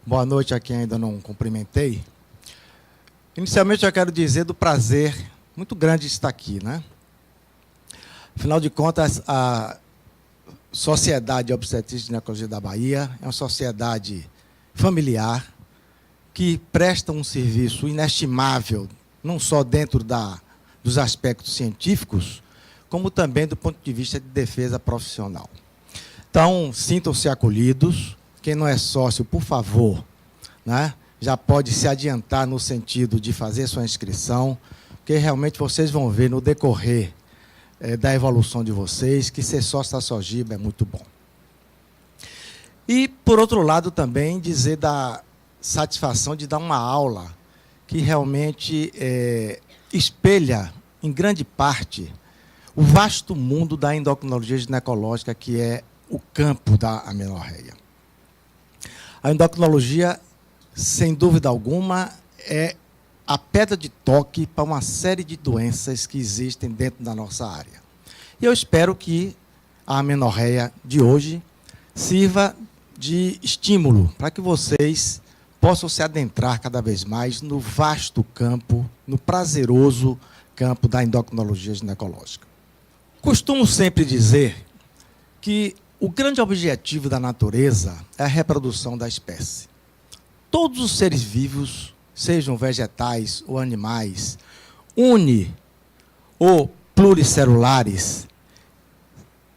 Boa noite a quem ainda não cumprimentei. Inicialmente, eu quero dizer do prazer muito grande de estar aqui, né? Afinal de contas, a Sociedade Obstetrícia e Ginecologia da Bahia é uma sociedade familiar que presta um serviço inestimável, não só dentro dos aspectos científicos, como também do ponto de vista de defesa profissional. Então, sintam-se acolhidos. Quem não é sócio, por favor, né, já pode se adiantar no sentido de fazer sua inscrição, porque realmente vocês vão ver no decorrer da evolução de vocês que ser sócio da Sogiba é muito bom. E, por outro lado, também dizer da satisfação de dar uma aula que realmente espelha, em grande parte, o vasto mundo da endocrinologia ginecológica, que é o campo da amenorreia. A endocrinologia, sem dúvida alguma, é a pedra de toque para uma série de doenças que existem dentro da nossa área. E eu espero que a amenorreia de hoje sirva de estímulo para que vocês possam se adentrar cada vez mais no vasto campo, no prazeroso campo da endocrinologia ginecológica. Costumo sempre dizer que o grande objetivo da natureza é a reprodução da espécie. Todos os seres vivos, sejam vegetais ou animais, uni ou pluricelulares,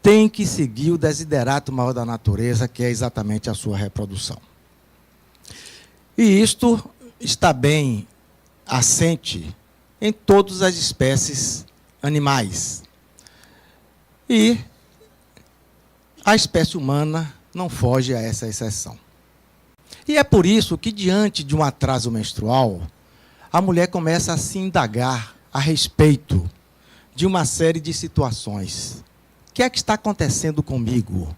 têm que seguir o desiderato maior da natureza, que é exatamente a sua reprodução. E isto está bem assente em todas as espécies animais. E a espécie humana não foge a essa exceção. E é por isso que, diante de um atraso menstrual, a mulher começa a se indagar a respeito de uma série de situações. O que é que está acontecendo comigo?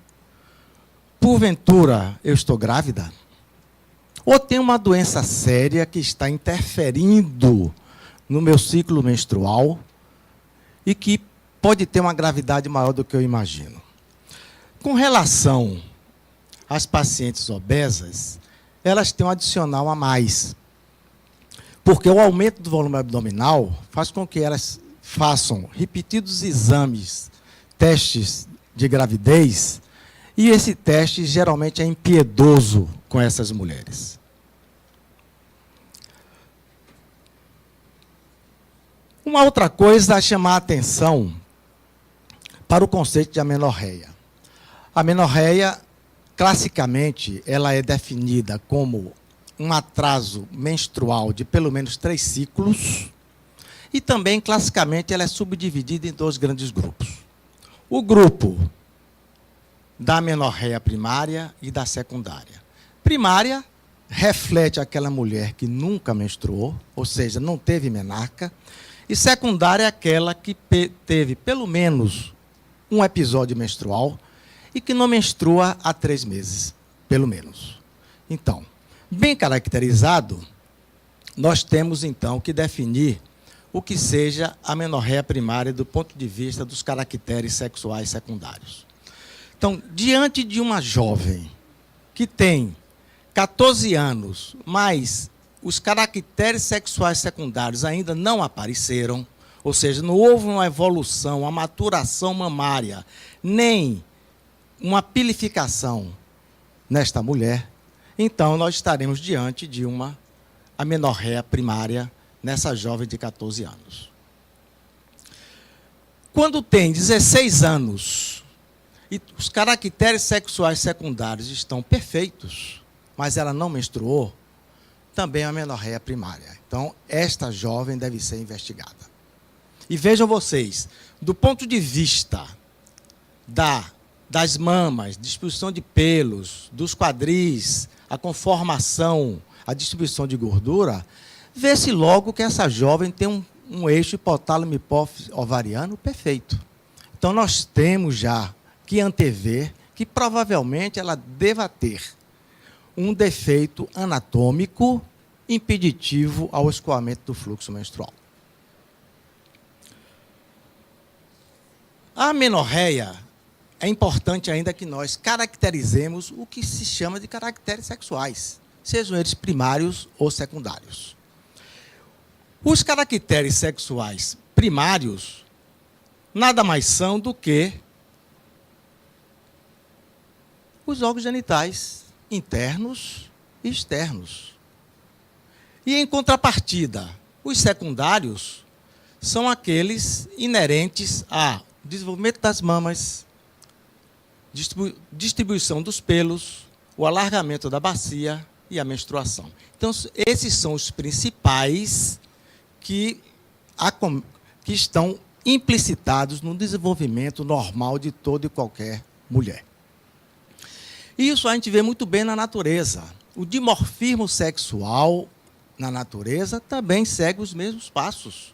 Porventura, eu estou grávida? Ou tenho uma doença séria que está interferindo no meu ciclo menstrual e que pode ter uma gravidade maior do que eu imagino? Com relação às pacientes obesas, elas têm um adicional a mais, porque o aumento do volume abdominal faz com que elas façam repetidos exames, testes de gravidez, e esse teste geralmente é impiedoso com essas mulheres. Uma outra coisa a chamar a atenção para o conceito de amenorreia. A amenorreia, classicamente, ela é definida como um atraso menstrual de pelo menos 3 ciclos e também, classicamente, ela é subdividida em 2 grandes grupos. O grupo da amenorreia primária e da secundária. Primária reflete aquela mulher que nunca menstruou, ou seja, não teve menarca, e secundária é aquela que teve pelo menos um episódio menstrual e que não menstrua há 3 meses, pelo menos. Então, bem caracterizado, nós temos, então, que definir o que seja a amenorreia primária do ponto de vista dos caracteres sexuais secundários. Então, diante de uma jovem que tem 14 anos, mas os caracteres sexuais secundários ainda não apareceram, ou seja, não houve uma evolução, uma maturação mamária, nem uma pilificação nesta mulher, então nós estaremos diante de uma amenorreia primária nessa jovem de 14 anos. Quando tem 16 anos e os caracteres sexuais secundários estão perfeitos, mas ela não menstruou, também é uma amenorreia primária. Então, esta jovem deve ser investigada. E vejam vocês, do ponto de vista das mamas, distribuição de pelos, dos quadris, a conformação, a distribuição de gordura, vê-se logo que essa jovem tem um eixo hipotálamo hipófise ovariano perfeito. Então, nós temos já que antever que provavelmente ela deva ter um defeito anatômico impeditivo ao escoamento do fluxo menstrual. A amenorreia é importante ainda que nós caracterizemos o que se chama de caracteres sexuais. sejam eles primários ou secundários. Os caracteres sexuais primários nada mais são do que os órgãos genitais internos e externos. E, em contrapartida, os secundários são aqueles inerentes ao desenvolvimento das mamas, distribuição dos pelos, o alargamento da bacia e a menstruação. Então, esses são os principais que estão implicitados no desenvolvimento normal de toda e qualquer mulher. Isso a gente vê muito bem na natureza. O dimorfismo sexual na natureza também segue os mesmos passos.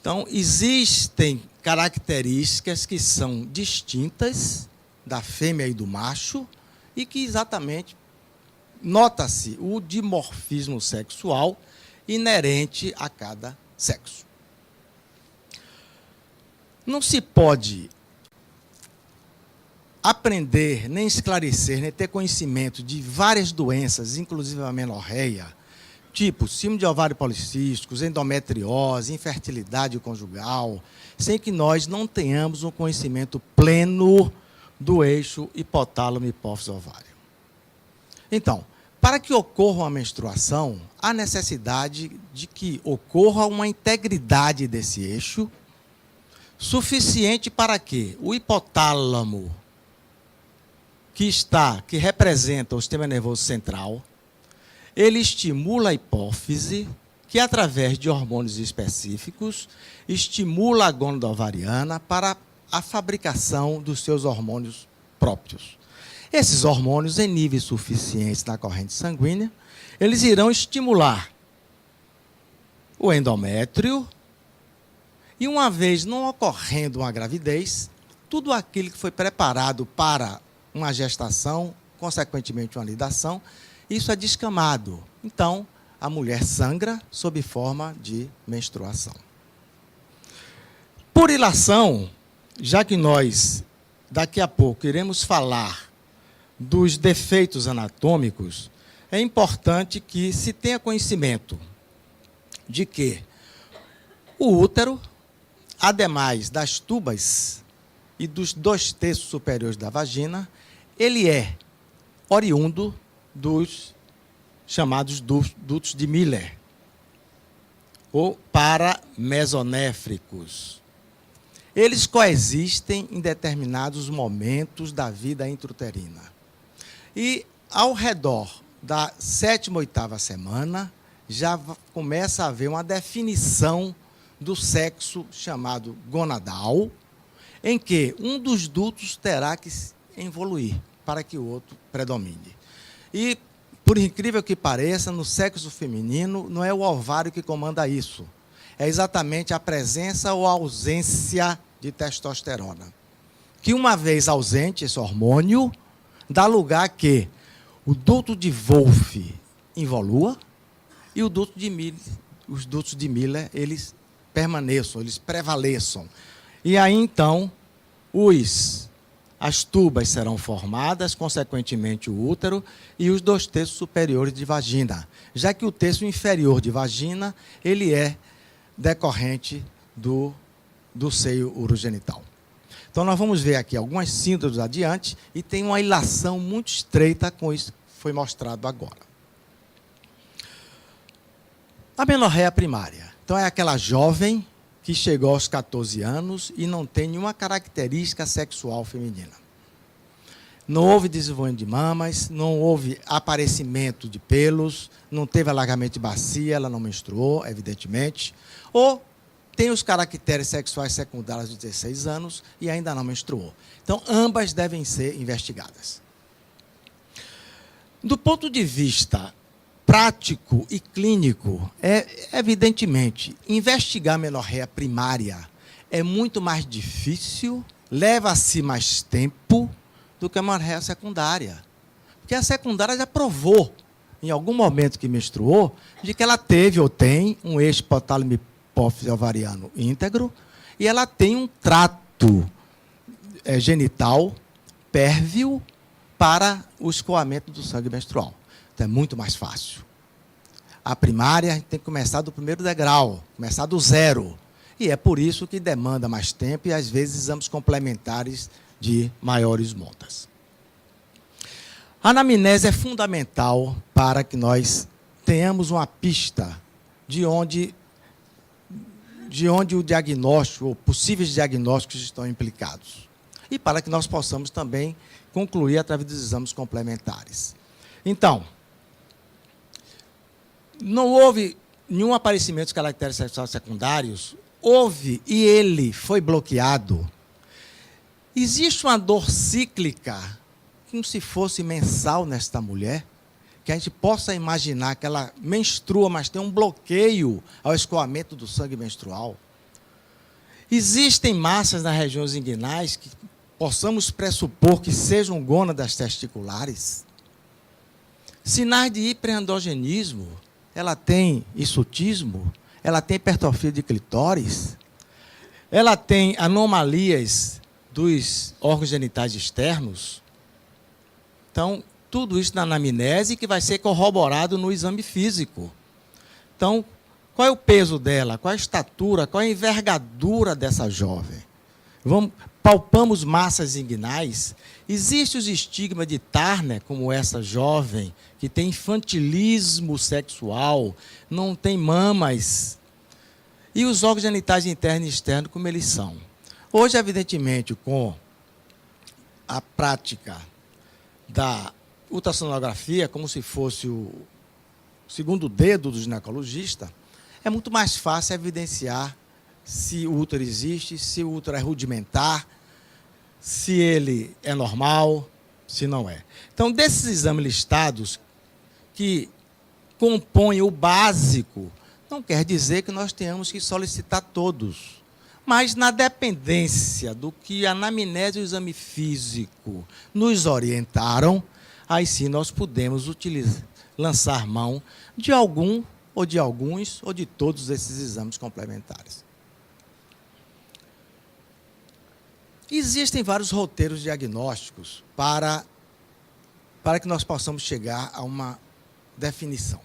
Então, existem características que são distintas da fêmea e do macho e que exatamente nota-se o dimorfismo sexual inerente a cada sexo. Não se pode aprender, nem esclarecer, nem ter conhecimento de várias doenças, inclusive a menorreia, tipo síndrome de ovário policísticos, endometriose, infertilidade conjugal, sem que nós não tenhamos um conhecimento pleno do eixo hipotálamo, hipófise, ovário. Então, para que ocorra uma menstruação, há necessidade de que ocorra uma integridade desse eixo, suficiente para que o hipotálamo, que representa o sistema nervoso central, ele estimula a hipófise, que através de hormônios específicos, estimula a glândula ovariana para a fabricação dos seus hormônios próprios. Esses hormônios, em níveis suficientes na corrente sanguínea, eles irão estimular o endométrio e, uma vez não ocorrendo uma gravidez, tudo aquilo que foi preparado para uma gestação, consequentemente uma nidação, isso é descamado. Então, a mulher sangra sob forma de menstruação. Por ilação, já que nós, daqui a pouco, iremos falar dos defeitos anatômicos, é importante que se tenha conhecimento de que o útero, ademais das tubas e dos 2/3 superiores da vagina, ele é oriundo dos chamados dutos de Miller, ou paramesonéfricos. Eles coexistem em determinados momentos da vida intrauterina. E, ao redor da 7ª, 8ª semana, já começa a haver uma definição do sexo chamado gonadal, em que um dos dutos terá que evoluir para que o outro predomine. E, por incrível que pareça, no sexo feminino, não é o ovário que comanda isso. É exatamente a presença ou a ausência de testosterona. Que, uma vez ausente esse hormônio, dá lugar a que o duto de Wolff evolua e os dutos de Miller, eles permaneçam, eles prevaleçam. E aí, então, as tubas serão formadas, consequentemente o útero e os 2/3 superiores de vagina, já que o terço inferior de vagina ele é decorrente do seio urogenital. Então, nós vamos ver aqui algumas síndromes adiante e tem uma ilação muito estreita com isso que foi mostrado agora. A menorreia primária. Então, é aquela jovem que chegou aos 14 anos e não tem nenhuma característica sexual feminina. Não houve desenvolvimento de mamas, não houve aparecimento de pelos, não teve alargamento de bacia, ela não menstruou, evidentemente, ou tem os caracteres sexuais secundários de 16 anos e ainda não menstruou. Então, ambas devem ser investigadas. Do ponto de vista prático e clínico, evidentemente, investigar a menorreia primária é muito mais difícil, leva-se mais tempo do que a menorreia secundária. Porque a secundária já provou, em algum momento que menstruou, de que ela teve ou tem um eixo hipotálamo hipófise ovariano íntegro e ela tem um trato genital pérvio para o escoamento do sangue menstrual. Então é muito mais fácil. A primária a gente tem que começar do primeiro degrau, começar do zero. E é por isso que demanda mais tempo e, às vezes, exames complementares de maiores montas. A anamnese é fundamental para que nós tenhamos uma pista de onde o diagnóstico, ou possíveis diagnósticos estão implicados. E para que nós possamos também concluir através dos exames complementares. Então, não houve nenhum aparecimento de caracteres sexuais secundários, houve e ele foi bloqueado. Existe uma dor cíclica, como se fosse mensal nesta mulher, que a gente possa imaginar que ela menstrua, mas tem um bloqueio ao escoamento do sangue menstrual. Existem massas nas regiões inguinais que possamos pressupor que sejam gônadas testiculares. Sinais de hiperandrogenismo, ela tem hirsutismo, ela tem hipertrofia de clitóris, ela tem anomalias dos órgãos genitais externos. Então, tudo isso na anamnese que vai ser corroborado no exame físico. Então, qual é o peso dela? Qual é a estatura? Qual é a envergadura dessa jovem? Palpamos massas inguinais. Existem os estigmas de Turner, como essa jovem, que tem infantilismo sexual, não tem mamas. E os órgãos genitais interno e externo, como eles são. Hoje, evidentemente, com a prática da ultrassonografia, como se fosse o segundo dedo do ginecologista, é muito mais fácil evidenciar se o útero existe, se o útero é rudimentar, se ele é normal, se não é. Então, desses exames listados, que compõem o básico, não quer dizer que nós tenhamos que solicitar todos. Mas, na dependência do que a anamnese e o exame físico nos orientaram, aí sim nós podemos lançar mão de algum, ou de alguns, ou de todos esses exames complementares. Existem vários roteiros diagnósticos para que nós possamos chegar a uma definição.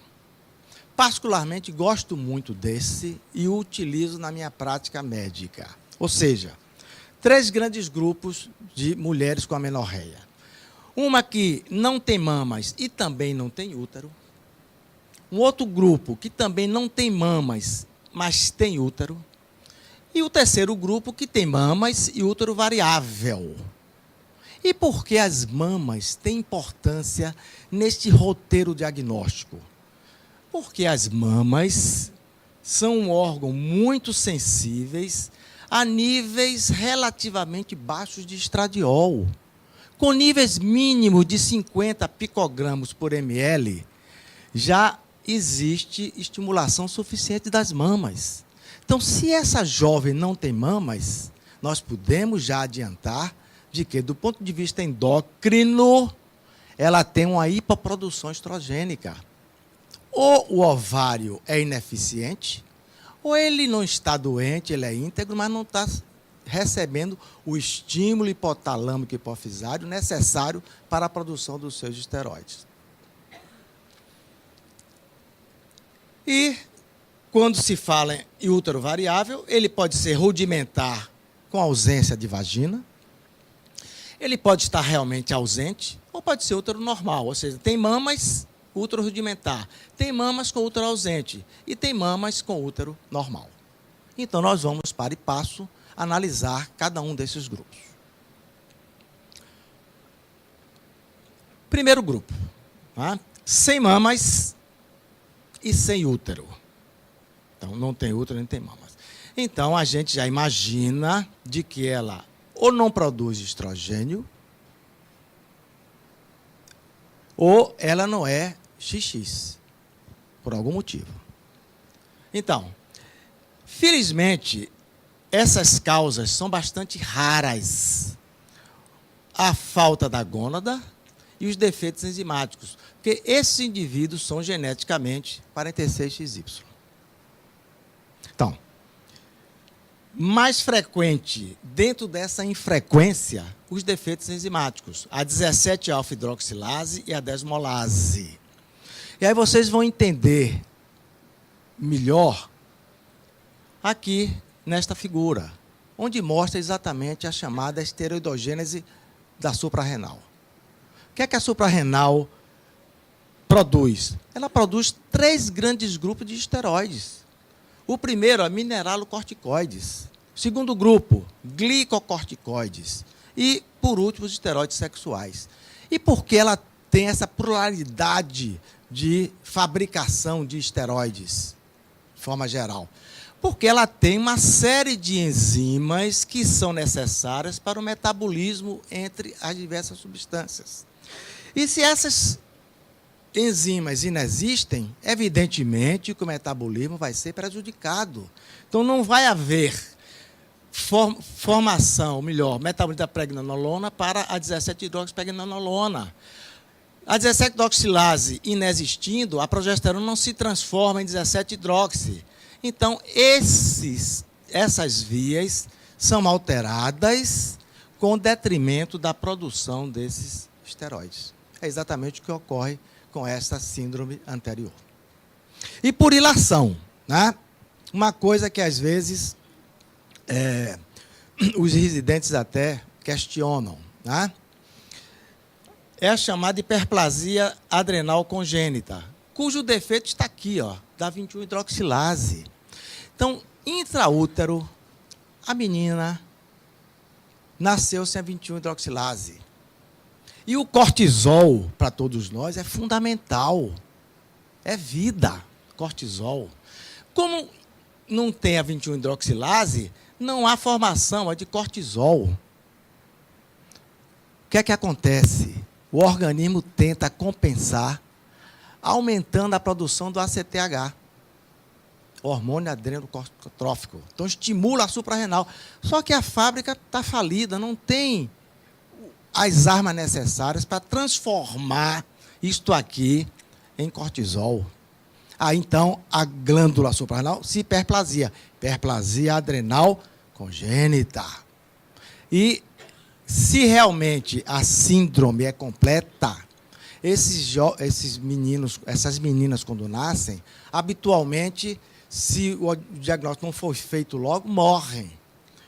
Particularmente, gosto muito desse e o utilizo na minha prática médica. Ou seja, 3 grandes grupos de mulheres com amenorreia. Uma que não tem mamas e também não tem útero. Um outro grupo que também não tem mamas, mas tem útero. E o terceiro grupo que tem mamas e útero variável. E por que as mamas têm importância neste roteiro diagnóstico? Porque as mamas são um órgão muito sensíveis a níveis relativamente baixos de estradiol. Com níveis mínimos de 50 picogramos por ml, já existe estimulação suficiente das mamas. Então, se essa jovem não tem mamas, nós podemos já adiantar de que, do ponto de vista endócrino, ela tem uma hipoprodução estrogênica. Ou o ovário é ineficiente, ou ele não está doente, ele é íntegro, mas não está recebendo o estímulo hipotalâmico e hipofisário necessário para a produção dos seus esteroides. E, quando se fala em útero variável, ele pode ser rudimentar com ausência de vagina, ele pode estar realmente ausente, ou pode ser útero normal, ou seja, tem mamas, útero rudimentar, tem mamas com útero ausente, e tem mamas com útero normal. Então, nós vamos, para e passo, analisar cada um desses grupos. Primeiro grupo, tá? Sem mamas e sem útero. Então, não tem útero nem tem mamas. Então, a gente já imagina de que ela ou não produz estrogênio, ou ela não é XX, por algum motivo. Então, felizmente, essas causas são bastante raras. A falta da gônada e os defeitos enzimáticos, porque esses indivíduos são geneticamente 46XY. Então, mais frequente, dentro dessa infrequência, os defeitos enzimáticos, a 17-alfa-hidroxilase e a desmolase. E aí vocês vão entender melhor aqui nesta figura, onde mostra exatamente a chamada esteroidogênese da suprarrenal. O que é que a suprarrenal produz? Ela produz 3 grandes grupos de esteroides. O primeiro é mineralocorticoides. O segundo grupo, glicocorticoides. E, por último, os esteroides sexuais. E por que ela tem essa pluralidade de fabricação de esteroides, de forma geral? Porque ela tem uma série de enzimas que são necessárias para o metabolismo entre as diversas substâncias. E se essas enzimas inexistem, evidentemente que o metabolismo vai ser prejudicado. Então, não vai haver formação, melhor, metabolismo da pregnenolona para a 17-hidroxipregnenolona. A 17-hidroxilase inexistindo, a progesterona não se transforma em 17-hidroxi. Então, essas vias são alteradas com detrimento da produção desses esteroides. É exatamente o que ocorre com essa síndrome anterior. E por ilação, né? Uma coisa que, às vezes, os residentes até questionam, né? É a chamada hiperplasia adrenal congênita, cujo defeito está aqui, ó, da 21-hidroxilase. Então, intraútero, a menina nasceu sem a 21-hidroxilase. E o cortisol, para todos nós, é fundamental. É vida, cortisol. Como não tem a 21-hidroxilase, não há formação de cortisol. O que é que acontece? O organismo tenta compensar, aumentando a produção do ACTH, hormônio adrenocorticotrófico. Então, estimula a suprarrenal. Só que a fábrica está falida, não tem as armas necessárias para transformar isto aqui em cortisol. Aí, então, a glândula suprarrenal se hiperplasia. Hiperplasia adrenal congênita. E, se realmente a síndrome é completa, esses meninos, essas meninas, quando nascem, habitualmente, se o diagnóstico não for feito logo, morrem.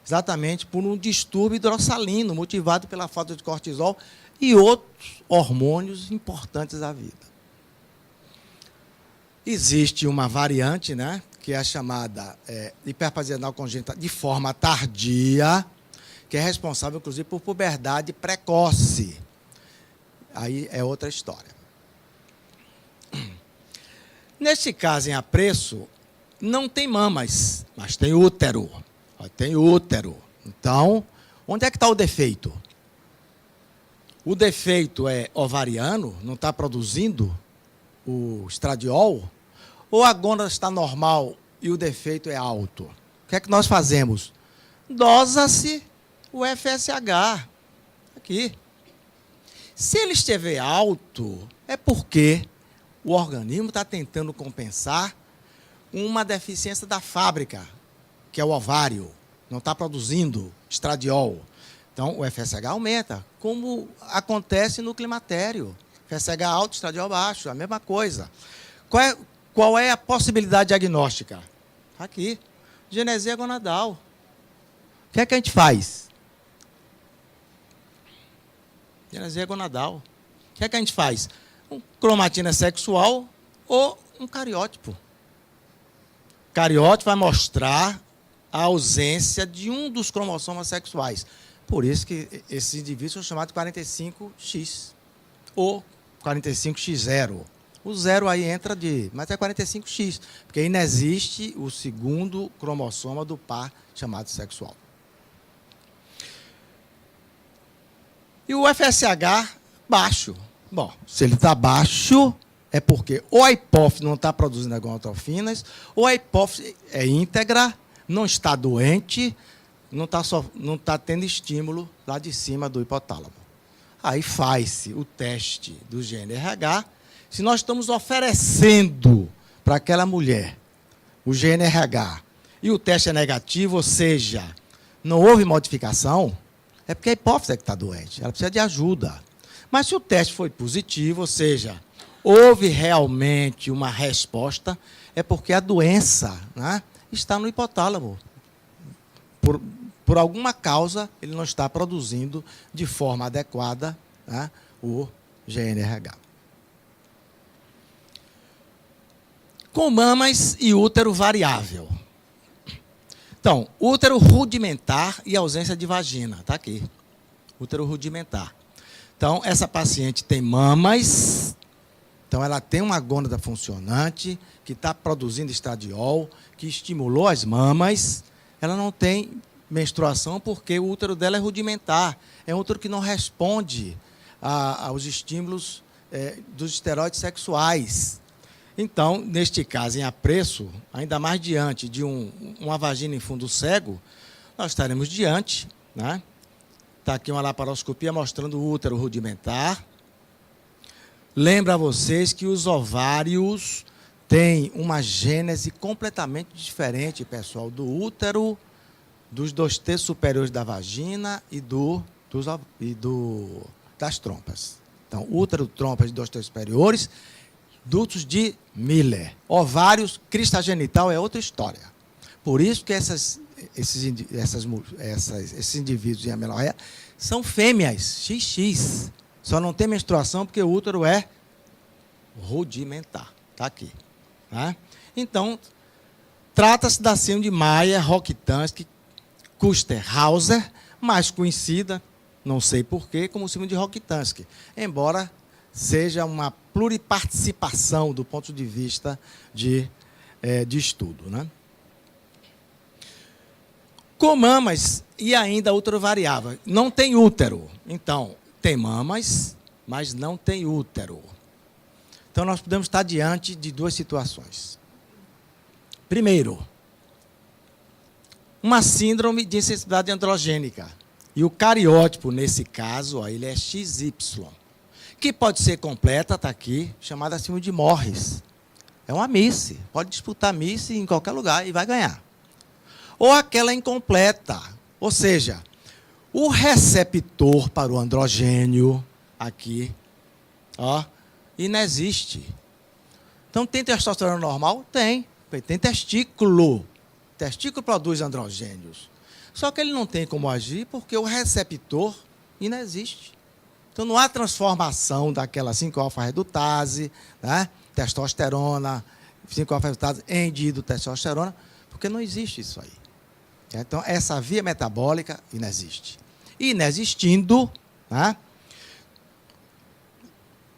Exatamente por um distúrbio hidrossalino, motivado pela falta de cortisol e outros hormônios importantes da vida. Existe uma variante, né, que é a chamada hiperplasia adrenal congênita de forma tardia, que é responsável, inclusive, por puberdade precoce. Aí é outra história. Neste caso, em apreço, não tem mamas, mas tem útero. Tem útero. Então, onde é que está o defeito? O defeito é ovariano, não está produzindo o estradiol? Ou a gônada está normal e o defeito é alto? O que é que nós fazemos? Dosa-se o FSH. Aqui. Se ele estiver alto, é porque o organismo está tentando compensar uma deficiência da fábrica, que é o ovário, não está produzindo estradiol. Então, o FSH aumenta, como acontece no climatério. FSH alto, estradiol baixo, a mesma coisa. Qual é a possibilidade diagnóstica? Aqui, genesia gonadal. O que é que a gente faz? Genesia gonadal. O que é que a gente faz? Cromatina sexual ou um cariótipo. O cariótipo vai mostrar a ausência de um dos cromossomas sexuais. Por isso que esses indivíduos são chamados de 45X ou 45X0. O zero aí entra mas é 45X, porque aí não existe o segundo cromossoma do par chamado sexual. E o FSH baixo. Bom, se ele está baixo, é porque ou a hipófise não está produzindo gonadotrofinas, ou a hipófise é íntegra, não está doente, não está tendo estímulo lá de cima do hipotálamo. Aí faz-se o teste do GNRH. Se nós estamos oferecendo para aquela mulher o GNRH e o teste é negativo, ou seja, não houve modificação, é porque a hipófise é que está doente, ela precisa de ajuda. Mas se o teste foi positivo, ou seja, houve realmente uma resposta, é porque a doença, né, está no hipotálamo. Por alguma causa, ele não está produzindo de forma adequada, né, o GNRH. Com mamas e útero variável. Então, útero rudimentar e ausência de vagina. Está aqui. Útero rudimentar. Então, essa paciente tem mamas. Então, ela tem uma gônada funcionante, que está produzindo estradiol, que estimulou as mamas. Ela não tem menstruação porque o útero dela é rudimentar. É um útero que não responde aos estímulos dos esteroides sexuais. Então, neste caso, em apreço, ainda mais diante de uma vagina em fundo cego, nós estaremos diante, né? Está aqui uma laparoscopia mostrando o útero rudimentar. Lembra a vocês que os ovários têm uma gênese completamente diferente, pessoal, do útero, dos 2/3 superiores da vagina e das trompas. Então, útero, trompas e 2/3 superiores, dutos de Miller. Ovários, crista genital é outra história. Por isso que esses indivíduos em amenorreia são fêmeas, XX. Só não tem menstruação porque o útero é rudimentar. Está aqui. Né? Então, trata-se da síndrome de Mayer-Rokitansky Kuster-Hauser, mais conhecida, não sei porquê, como síndrome de Rokitansky, embora seja uma pluriparticipação do ponto de vista de estudo. Né? Com mamas e ainda útero variável. Não tem útero. Então, tem mamas, mas não tem útero. Então, nós podemos estar diante de duas situações. Primeiro, uma síndrome de insensibilidade androgênica. E o cariótipo, nesse caso, ó, ele é XY. Que pode ser completa, está aqui, chamada síndrome de Morris. É uma Miss. Pode disputar Miss em qualquer lugar e vai ganhar. Ou aquela incompleta. Ou seja, o receptor para o androgênio, aqui, ó, inexiste. Então, tem testosterona normal? Tem. Tem testículo. Testículo produz androgênios. Só que ele não tem como agir porque o receptor inexiste. Então, não há transformação daquela 5-alfa-redutase, né? Testosterona, 5-alfa-redutase em dihidrotestosterona, porque não existe isso aí. Então, essa via metabólica inexiste. E inexistindo, né,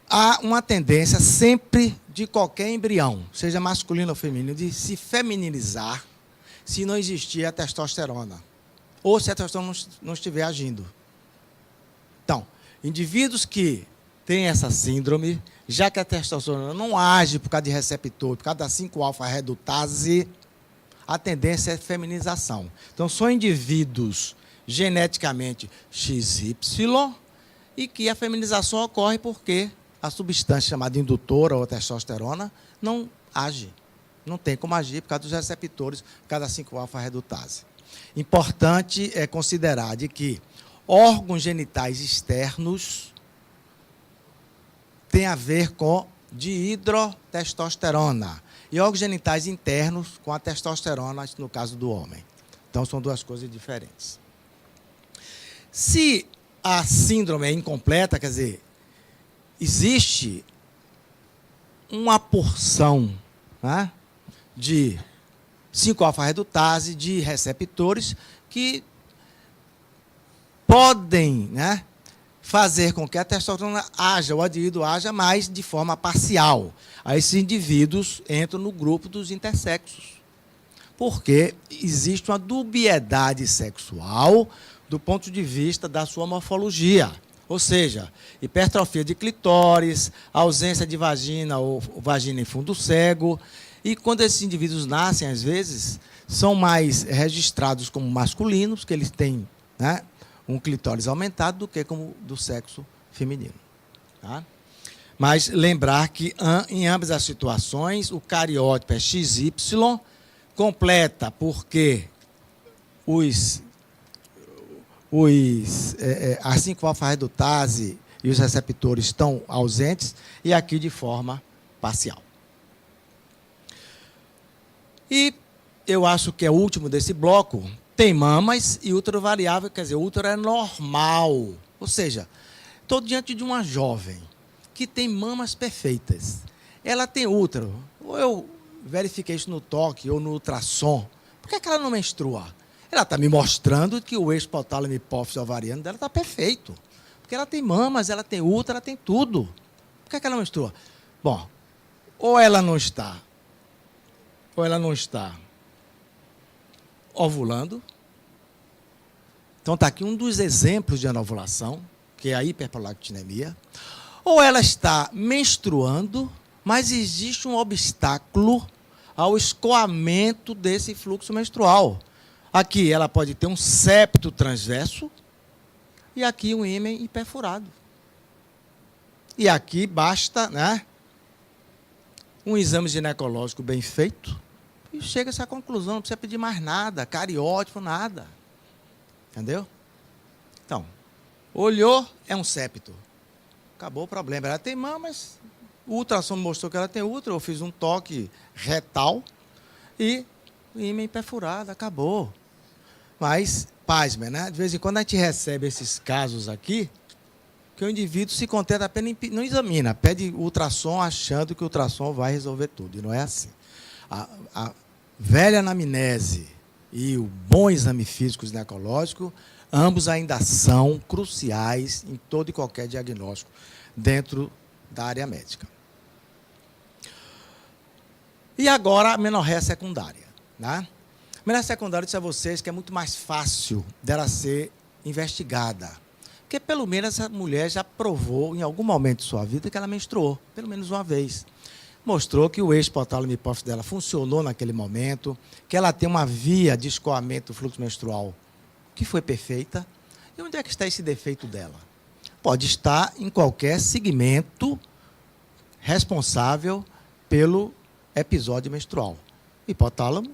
há uma tendência sempre de qualquer embrião, seja masculino ou feminino, de se feminilizar se não existir a testosterona. Ou se a testosterona não estiver agindo. Então, indivíduos que têm essa síndrome, já que a testosterona não age por causa de receptor, por causa da 5-alfa-redutase, a tendência é feminização. Então, são indivíduos geneticamente XY e que a feminização ocorre porque a substância chamada indutora ou testosterona não age. Não tem como agir por causa dos receptores, por causa da 5-alfa-redutase. Importante é considerar de que órgãos genitais externos têm a ver com dihidrotestosterona e órgãos genitais internos com a testosterona, no caso do homem. Então, são duas coisas diferentes. Se a síndrome é incompleta, quer dizer, existe uma porção, né, de 5-alfa-redutase, de receptores, que podem, né, fazer com que a testosterona haja, o adírido haja, mas de forma parcial. Aí esses indivíduos entram no grupo dos intersexos, porque existe uma dubiedade sexual do ponto de vista da sua morfologia. Ou seja, hipertrofia de clitóris, ausência de vagina ou vagina em fundo cego. E quando esses indivíduos nascem, às vezes, são mais registrados como masculinos, que eles têm, né, um clitóris aumentado do que como do sexo feminino. Tá? Mas lembrar que em ambas as situações, o cariótipo é XY, completa porque a 5-alfa-redutase e os receptores estão ausentes, e aqui de forma parcial. E eu acho que é o último desse bloco, tem mamas e útero variável, quer dizer, o útero é normal. Ou seja, estou diante de uma jovem que tem mamas perfeitas. Ela tem útero. Ou eu verifiquei isso no toque ou no ultrassom. Por que é que ela não menstrua? Ela está me mostrando que o eixo hipotálamo hipófise ovariano dela está perfeito. Porque ela tem mamas, ela tem útero, ela tem tudo. Por que é que ela não menstrua? Bom, ou ela não está ovulando. Então está aqui um dos exemplos de anovulação, que é a hiperprolactinemia. Ou ela está menstruando, mas existe um obstáculo ao escoamento desse fluxo menstrual. Aqui ela pode ter um septo transverso e aqui um ímen hiperfurado. E aqui basta, né, um exame ginecológico bem feito e chega-se à conclusão, não precisa pedir mais nada, cariótipo, nada. Entendeu? Então, olhou, é um septo. Acabou o problema. Ela tem mamas, o ultrassom mostrou que ela tem útero, eu fiz um toque retal e o ímen perfurado, acabou. Mas, pasmem, né? De vez em quando a gente recebe esses casos aqui, que o indivíduo se contenta apenas, não examina, pede ultrassom achando que o ultrassom vai resolver tudo. E não é assim. A velha anamnese e o bom exame físico ginecológico, ambos ainda são cruciais em todo e qualquer diagnóstico dentro da área médica. E agora a menorreia secundária, né? A menorreia secundária, eu disse a vocês que é muito mais fácil dela ser investigada, porque pelo menos essa mulher já provou em algum momento de sua vida que ela menstruou, pelo menos uma vez. Mostrou que o eixo hipotálamo hipófise dela funcionou naquele momento, que ela tem uma via de escoamento do fluxo menstrual que foi perfeita. E onde é que está esse defeito dela? Pode estar em qualquer segmento responsável pelo episódio menstrual. Hipotálamo,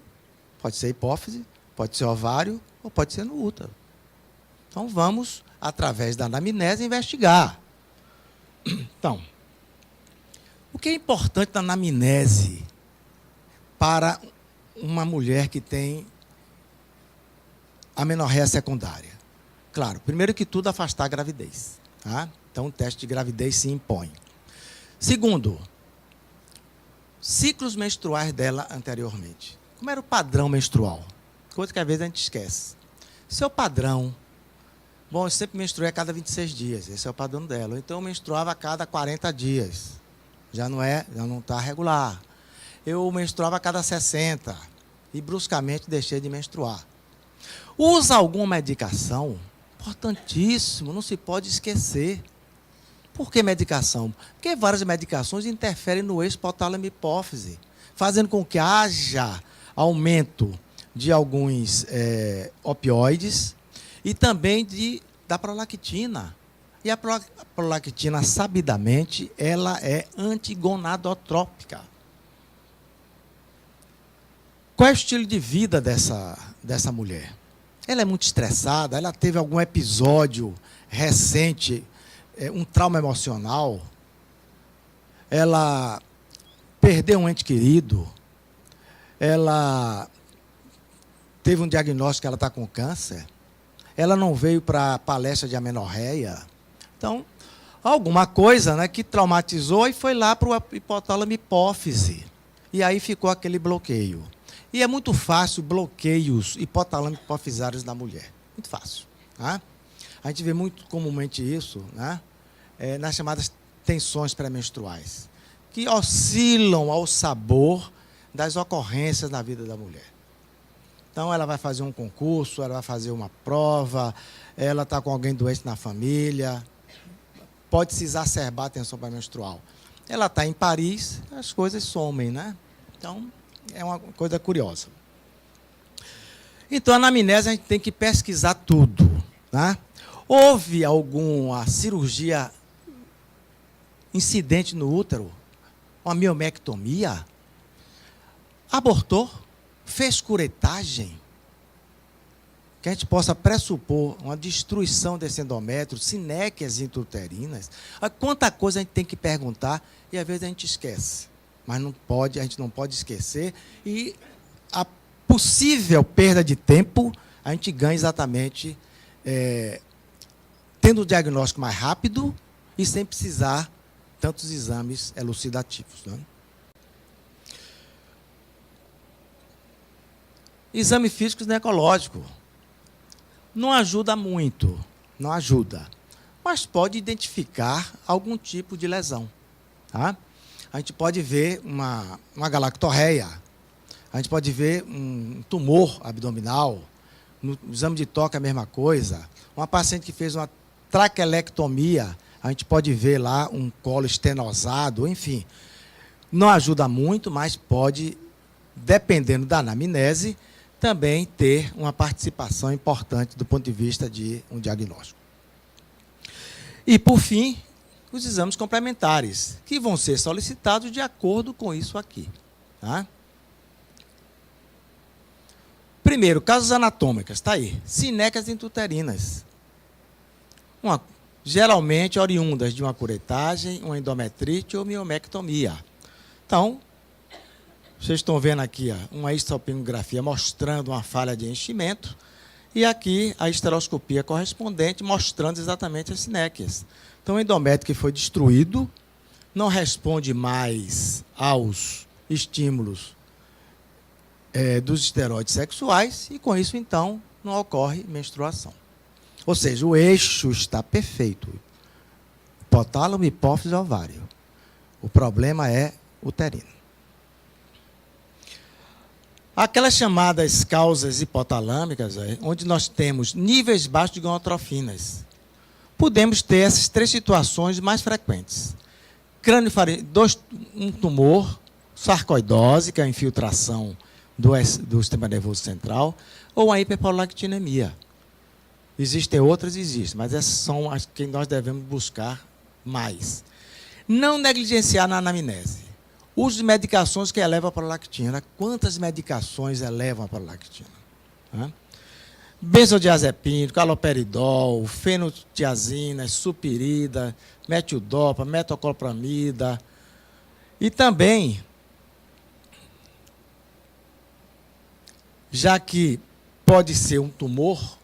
pode ser hipófise, pode ser ovário ou pode ser no útero. Então vamos, através da anamnese, investigar. Então, o que é importante na anamnese para uma mulher que tem a menorreia secundária? Claro, primeiro que tudo, afastar a gravidez. Tá? Então, o teste de gravidez se impõe. Segundo, ciclos menstruais dela anteriormente. Como era o padrão menstrual? Coisa que às vezes a gente esquece. Seu padrão, bom, eu sempre menstruei a cada 26 dias, esse é o padrão dela. Ou então eu menstruava a cada 40 dias. Já não está regular. Eu menstruava a cada 60 e bruscamente deixei de menstruar. Usa alguma medicação? Importantíssimo, não se pode esquecer. Por que medicação? Porque várias medicações interferem no eixo hipotálamo hipófise, fazendo com que haja aumento de alguns opioides e também da prolactina. E a prolactina, sabidamente, ela é antigonadotrópica. Qual é o estilo de vida dessa mulher? Ela é muito estressada, ela teve algum episódio recente, um trauma emocional, ela perdeu um ente querido, ela teve um diagnóstico que ela está com câncer, ela não veio para a palestra de amenorreia. Então, alguma coisa, né, que traumatizou e foi lá para o hipotálamo hipófise. E aí ficou aquele bloqueio. E é muito fácil bloqueios hipotalâmicos hipofisários na mulher. Muito fácil. Tá? A gente vê muito comumente isso, né, nas chamadas tensões pré-menstruais, que oscilam ao sabor das ocorrências na vida da mulher. Então, ela vai fazer um concurso, ela vai fazer uma prova, ela está com alguém doente na família, pode se exacerbar a tensão pré-menstrual. Ela está em Paris, as coisas somem, né? Então, é uma coisa curiosa. Então, a anamnese a gente tem que pesquisar tudo, né? Houve alguma cirurgia incidente no útero? Uma que a gente possa pressupor uma destruição desse endométrio, sinéquias intrauterinas. Quanta coisa a gente tem que perguntar e às vezes a gente esquece. Mas a gente não pode esquecer. E a possível perda de tempo, a gente ganha exatamente tendo o diagnóstico mais rápido e sem precisar tantos exames elucidativos, né? Exame físico e ginecológico. Não ajuda muito, não ajuda, mas pode identificar algum tipo de lesão. Tá? A gente pode ver uma galactorreia, a gente pode ver um tumor abdominal, no exame de toque a mesma coisa. Uma paciente que fez uma traquelectomia, a gente pode ver lá um colo estenosado, enfim. Não ajuda muito, mas pode, dependendo da anamnese, também ter uma participação importante do ponto de vista de um diagnóstico. E, por fim, os exames complementares, que vão ser solicitados de acordo com isso aqui. Tá? Primeiro, casos anatômicos, está aí. Sinéquias intrauterinas. Geralmente oriundas de uma curetagem, uma endometrite ou miomectomia. Então, vocês estão vendo aqui uma histopinografia mostrando uma falha de enchimento e aqui a esteroscopia correspondente mostrando exatamente as sinéquias. Então, o endométrio que foi destruído não responde mais aos estímulos dos esteroides sexuais e, com isso, então, não ocorre menstruação. Ou seja, o eixo está perfeito. Hipotálamo, hipófise e ovário. O problema é uterino. Aquelas chamadas causas hipotalâmicas, onde nós temos níveis baixos de gonotrofinas. Podemos ter essas três situações mais frequentes. Um tumor, sarcoidose, que é a infiltração do sistema nervoso central, ou a hiperprolactinemia. Existem outras, mas essas são as que nós devemos buscar mais. Não negligenciar na anamnese. Uso de medicações que elevam a prolactina. Quantas medicações elevam a prolactina? Benzodiazepínico, haloperidol, fenotiazina, supirida, metildopa, metoclopramida. E também, já que pode ser um tumor,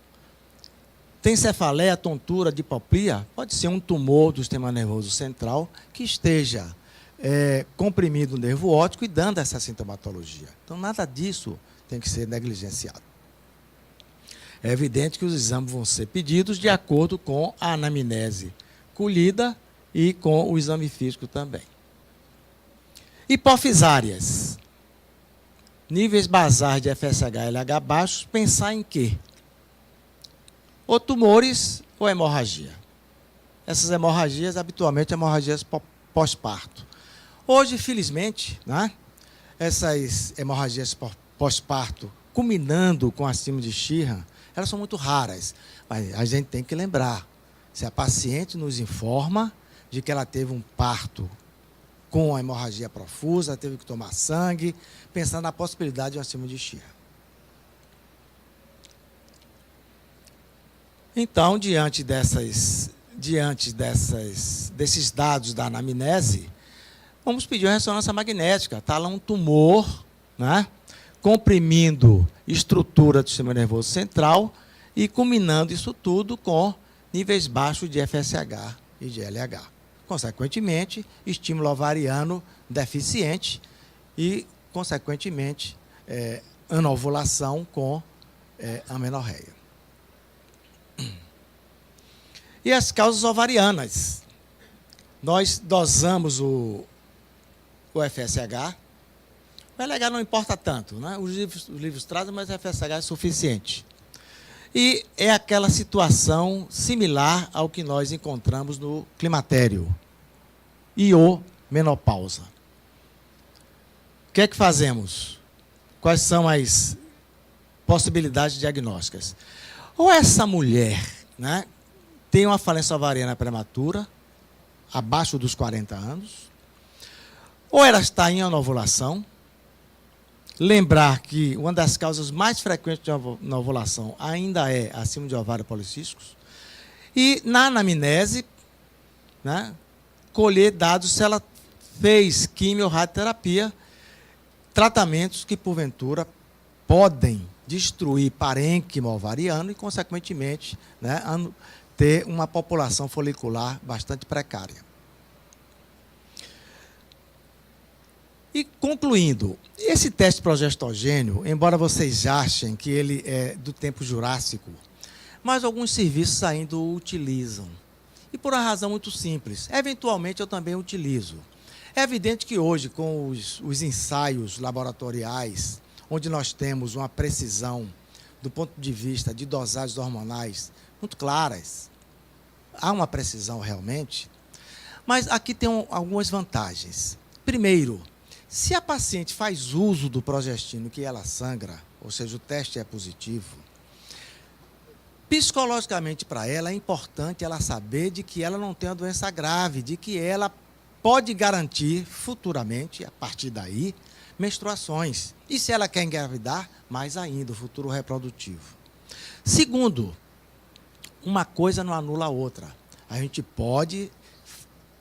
tem cefaleia, tontura, diplopia, pode ser um tumor do sistema nervoso central que esteja comprimindo o nervo óptico e dando essa sintomatologia. Então, nada disso tem que ser negligenciado. É evidente que os exames vão ser pedidos de acordo com a anamnese colhida e com o exame físico também. Hipofisárias. Níveis basais de FSH e LH baixos, pensar em quê? Ou tumores ou hemorragia. Essas hemorragias, habitualmente, hemorragias pós-parto. Hoje, felizmente, né, essas hemorragias pós-parto, culminando com a síndrome de Sheehan, elas são muito raras. Mas a gente tem que lembrar, se a paciente nos informa de que ela teve um parto com a hemorragia profusa, teve que tomar sangue, pensando na possibilidade de uma síndrome de Sheehan. Então, diante desses dados da anamnese, vamos pedir uma ressonância magnética. Está lá um tumor, né, comprimindo estrutura do sistema nervoso central e culminando isso tudo com níveis baixos de FSH e de LH. Consequentemente, estímulo ovariano deficiente e, consequentemente, anovulação com amenorreia. E as causas ovarianas. Nós dosamos o FSH. O LH não importa tanto, né? Os livros trazem, mas o FSH é suficiente. E é aquela situação similar ao que nós encontramos no climatério e ou menopausa. O que é que fazemos? Quais são as possibilidades diagnósticas? Ou essa mulher, né, tem uma falência ovariana prematura, abaixo dos 40 anos, ou ela está em anovulação, lembrar que uma das causas mais frequentes na ovulação ainda é acima de ovários policísticos. E, na anamnese, né, colher dados se ela fez quimio ou radioterapia, tratamentos que, porventura, podem destruir parênquima ovariano e, consequentemente, né, ter uma população folicular bastante precária. E, concluindo, esse teste progestogênio, embora vocês achem que ele é do tempo jurássico, mas alguns serviços ainda o utilizam. E por uma razão muito simples. Eventualmente, eu também utilizo. É evidente que hoje, com os ensaios laboratoriais, onde nós temos uma precisão do ponto de vista de dosagens hormonais muito claras, há uma precisão realmente, mas aqui tem algumas vantagens. Primeiro, se a paciente faz uso do progestino que ela sangra, ou seja, o teste é positivo, psicologicamente para ela é importante ela saber de que ela não tem uma doença grave, de que ela pode garantir futuramente, a partir daí, menstruações. E se ela quer engravidar, mais ainda, o futuro reprodutivo. Segundo, uma coisa não anula a outra. A gente pode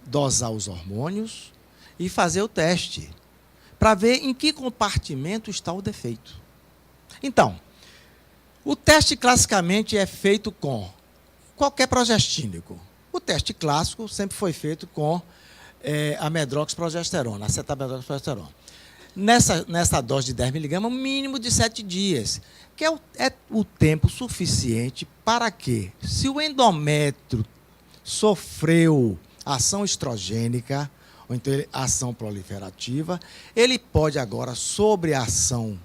dosar os hormônios e fazer o teste, para ver em que compartimento está o defeito. Então, o teste classicamente é feito com qualquer progestínico. O teste clássico sempre foi feito com a medroxprogesterona, acetamidroxprogesterona. Nessa dose de 10 mg, um mínimo de 7 dias, que é o tempo suficiente para que, se o endométrio sofreu ação estrogênica, ou então ação proliferativa, ele pode agora, sobre a ação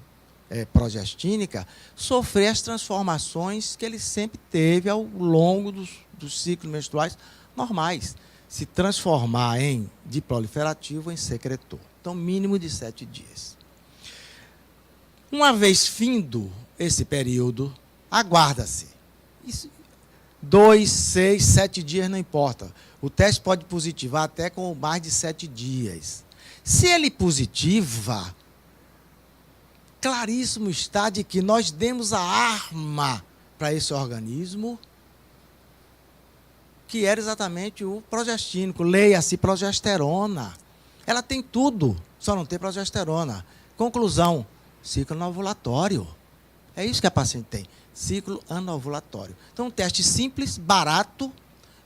progestínica, sofrer as transformações que ele sempre teve ao longo dos ciclos menstruais normais, se transformar em diproliferativo em secretor. Então, mínimo de 7 dias. Uma vez findo esse período, aguarda-se. 2, 6, 7 dias, não importa. O teste pode positivar até com mais de 7 dias. Se ele positiva, claríssimo está de que nós demos a arma para esse organismo, que era exatamente o progestínico, leia-se progesterona. Ela tem tudo, só não tem progesterona. Conclusão, ciclo anovulatório. É isso que a paciente tem, ciclo anovulatório. Então, um teste simples, barato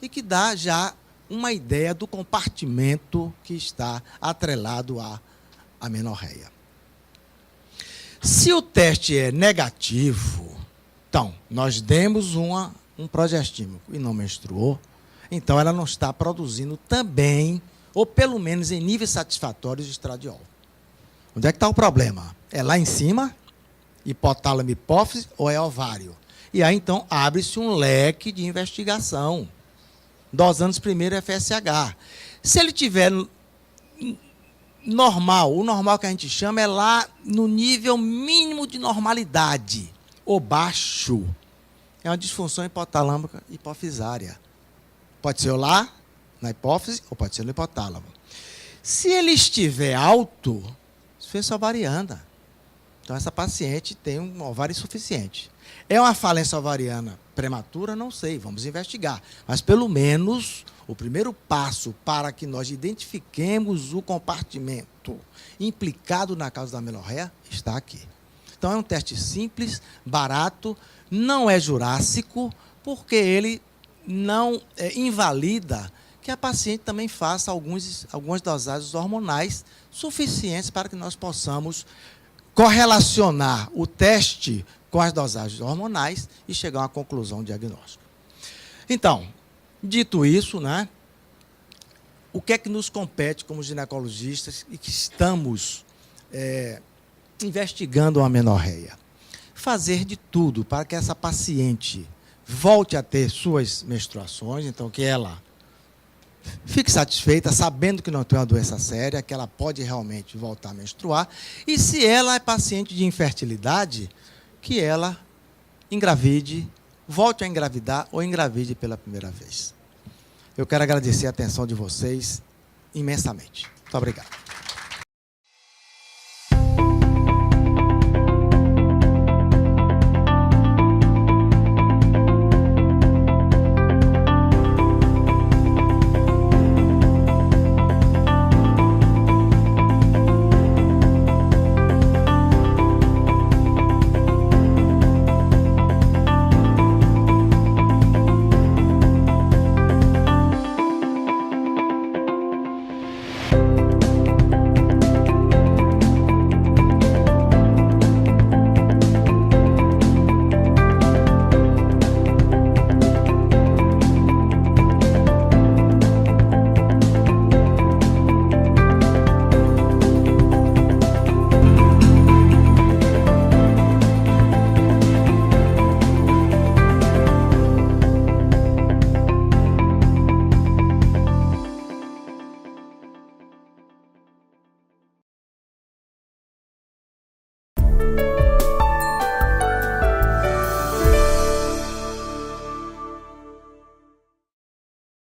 e que dá já uma ideia do compartimento que está atrelado à amenorreia. Se o teste é negativo, então, nós demos um progestínico e não menstruou, então ela não está produzindo também, ou pelo menos em níveis satisfatórios, de estradiol. Onde é que está o problema? É lá em cima, hipotálamo, hipófise, ou é ovário? E aí, então, abre-se um leque de investigação, dosando primeiro FSH. Se ele tiver normal, o normal que a gente chama é lá no nível mínimo de normalidade, ou baixo, é uma disfunção hipotalâmica hipofisária. Pode ser lá, na hipófise, ou pode ser no hipotálamo. Se ele estiver alto, disfunção ovariana. Então, essa paciente tem um ovário insuficiente. É uma falência ovariana prematura? Não sei, vamos investigar. Mas, pelo menos, o primeiro passo para que nós identifiquemos o compartimento implicado na causa da amenorreia está aqui. Então, é um teste simples, barato, não é jurássico, porque ele não invalida que a paciente também faça algumas dosagens hormonais suficientes para que nós possamos correlacionar o teste com as dosagens hormonais e chegar a uma conclusão diagnóstica. Então, dito isso, né, o que é que nos compete como ginecologistas e que estamos investigando a amenorreia? Fazer de tudo para que essa paciente volte a ter suas menstruações, então que ela fique satisfeita, sabendo que não tem uma doença séria, que ela pode realmente voltar a menstruar, e se ela é paciente de infertilidade, que ela engravide, volte a engravidar ou engravide pela primeira vez. Eu quero agradecer a atenção de vocês imensamente. Muito obrigado.